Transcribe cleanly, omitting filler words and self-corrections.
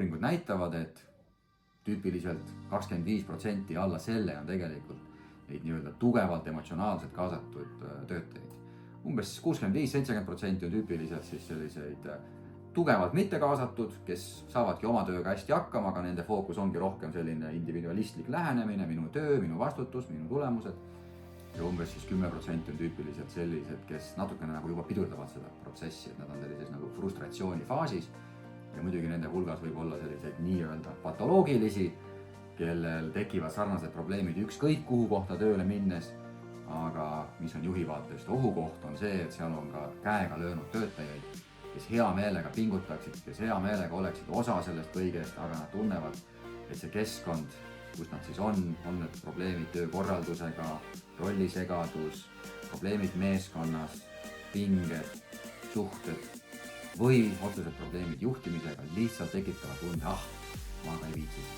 uuringud näitavad, et tüüpiliselt 25% alla selle on tegelikult neid nii-öelda tugevalt emotsionaalselt kaasatud töötajaid. Umbes 65-70% on tüüpiliselt siis selliseid tugevalt mitte kaasatud, kes saavadki oma tööga hästi hakkama, aga nende fookus ongi rohkem selline individualistlik lähenemine, minu töö, minu vastutus, minu tulemused. Ja umbes siis 10% on tüüpiliselt sellised, kes natukene nagu juba pidurdavad seda protsessi, et nad on sellises nagu frustratsiooni faasis. Ja muidugi nende hulgas võib olla selliseid nii-öelda patoloogilisi, kellel tekivad sarnased probleemid ükskõik kuhu kohta tööle minnes, aga mis on juhi vaatest ohukoht on see, et seal on ka käega löönud töötajaid, kes hea meelega pingutaksid, kes hea meelega oleksid osa sellest kõigest, aga nad tunnevad, et see keskkond, kus nad siis on need probleemid töökorraldusega, rollisegadus, probleemid meeskonnas, pinged, suhted või otseselt probleemid juhtimisega lihtsalt tekitavad tunde, ma ka ei viitsi